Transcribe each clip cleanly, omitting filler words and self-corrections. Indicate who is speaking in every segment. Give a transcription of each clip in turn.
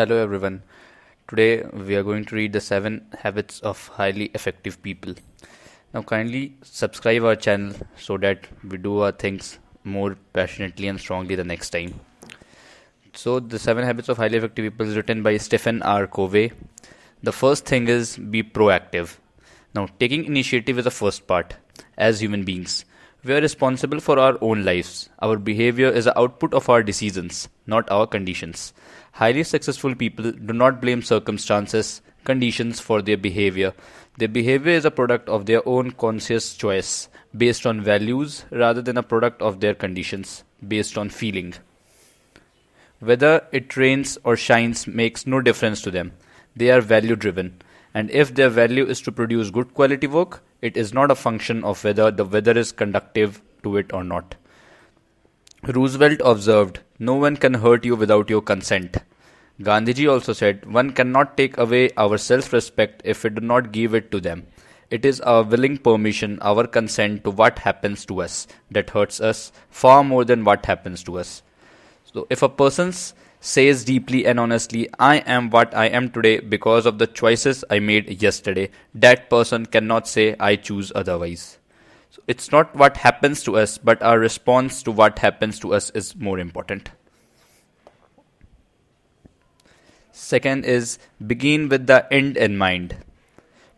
Speaker 1: Hello everyone. Today we are going to read the 7 habits of highly effective people. Now kindly subscribe our channel so that we do our things more passionately and strongly the next time. So the 7 habits of highly effective people is written by Stephen R. Covey. The first thing is be proactive. Now taking initiative is the first part. As human beings, we are responsible for our own lives. Our behavior is the output of our decisions, not our conditions. Highly successful people do not blame circumstances, conditions for their behavior. Their behavior is a product of their own conscious choice, based on values rather than a product of their conditions, based on feeling. Whether it rains or shines makes no difference to them. They are value driven. And if their value is to produce good quality work, it is not a function of whether the weather is conducive to it or not. Roosevelt observed, "No one can hurt you without your consent." Gandhiji also said, "One cannot take away our self-respect if we do not give it to them. It is our willing permission, our consent to what happens to us that hurts us far more than what happens to us." So if a person says deeply and honestly, "I am what I am today because of the choices I made yesterday," that person cannot say, "I choose otherwise." So it's not what happens to us, but our response to what happens to us is more important. Second is begin with the end in mind.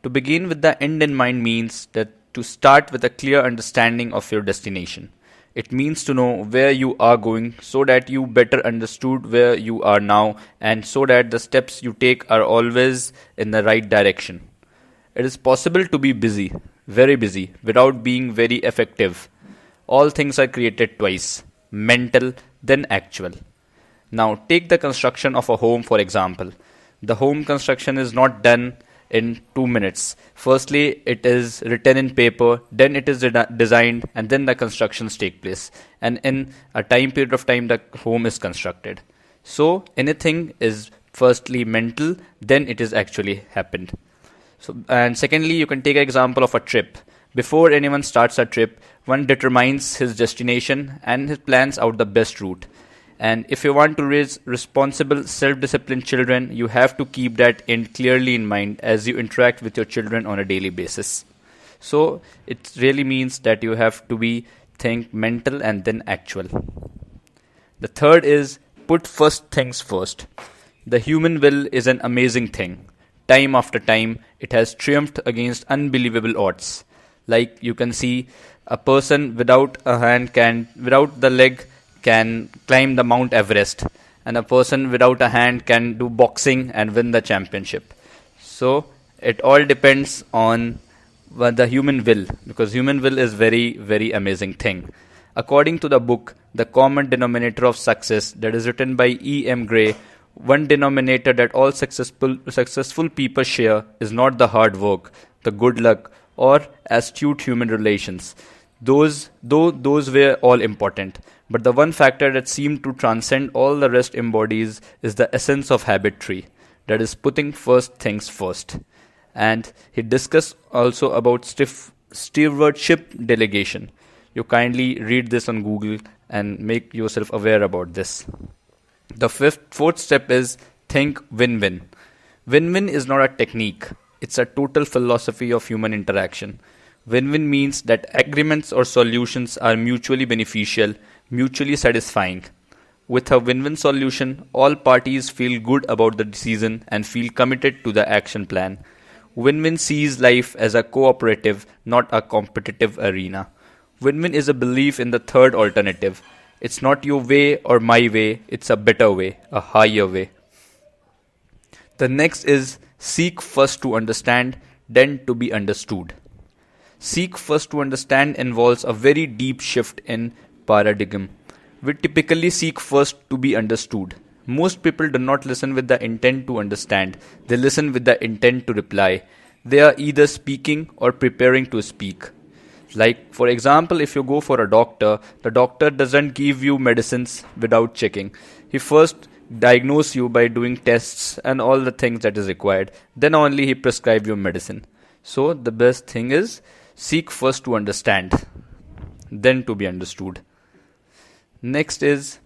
Speaker 1: To begin with the end in mind means that to start with a clear understanding of your destination. It means to know where you are going so that you better understood where you are now and so that the steps you take are always in the right direction. It is possible to be busy, very busy, without being very effective. All things are created twice, mental, then actual. Now take the construction of a home for example. The home construction is not done in 2 minutes. Firstly, it is written in paper, then it is designed, and then the constructions take place. And in a time period of time, the home is constructed. So anything is firstly mental, then it is actually happened. So, and secondly, you can take an example of a trip. Before anyone starts a trip, one determines his destination and his plans out the best route. And if you want to raise responsible, self-disciplined children, you have to keep that end clearly in mind as you interact with your children on a daily basis. So it really means that you have to think mental and then actual. The third is put first things first. The human will is an amazing thing. Time after time, it has triumphed against unbelievable odds. Like you can see, a person without the leg can climb the Mount Everest, and a person without a hand can do boxing and win the championship. So it all depends on the human will, because human will is very, very amazing thing. According to the book, The Common Denominator of Success, that is written by E.M. Gray, one denominator that all successful people share is not the hard work, the good luck, or astute human relations. Those were all important. But the one factor that seemed to transcend all the rest embodies is the essence of habit tree, that is putting first things first. And he discussed also about stewardship delegation. You kindly read this on Google and make yourself aware about this. The fourth step is think win-win. Win-win is not a technique. It's a total philosophy of human interaction. Win-win means that agreements or solutions are mutually beneficial, mutually satisfying. With a win-win solution, all parties feel good about the decision and feel committed to the action plan. Win-win sees life as a cooperative, not a competitive arena. Win-win is a belief in the third alternative. It's not your way or my way, it's a better way, a higher way. The next is seek first to understand, then to be understood. Seek first to understand involves a very deep shift in paradigm. We typically seek first to be understood. Most people do not listen with the intent to understand. They listen with the intent to reply. They are either speaking or preparing to speak. Like, for example, if you go for a doctor, the doctor doesn't give you medicines without checking. He first diagnoses you by doing tests and all the things that is required. Then only he prescribes you medicine. So the best thing is seek first to understand, then to be understood. Next is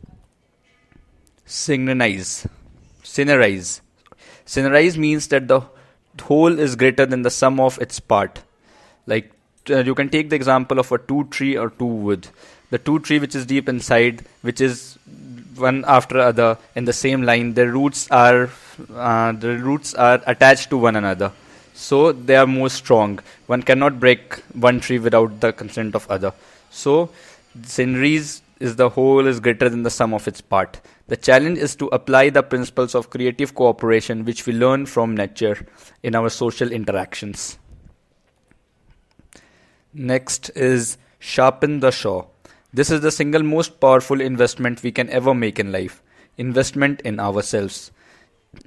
Speaker 1: synchronize. Synergize. Synergize means that the whole is greater than the sum of its part. Like you can take the example of a two tree or two wood. The two tree which is deep inside, which is one after other in the same line, their roots are attached to one another, so they are more strong. One cannot break one tree without the consent of other. So synergies is the whole is greater than the sum of its part. The challenge is to apply the principles of creative cooperation which we learn from nature in our social interactions. Next is sharpen the saw. This is the single most powerful investment we can ever make in life. Investment in ourselves.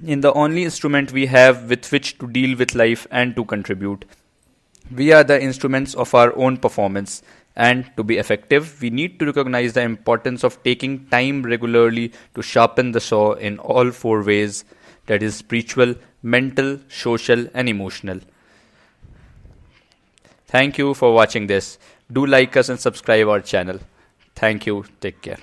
Speaker 1: In the only instrument we have with which to deal with life and to contribute. We are the instruments of our own performance, and to be effective, we need to recognize the importance of taking time regularly to sharpen the saw in all four ways, that is, spiritual, mental, social, and emotional. Thank you for watching this. Do like us and subscribe our channel. Thank you. Take care.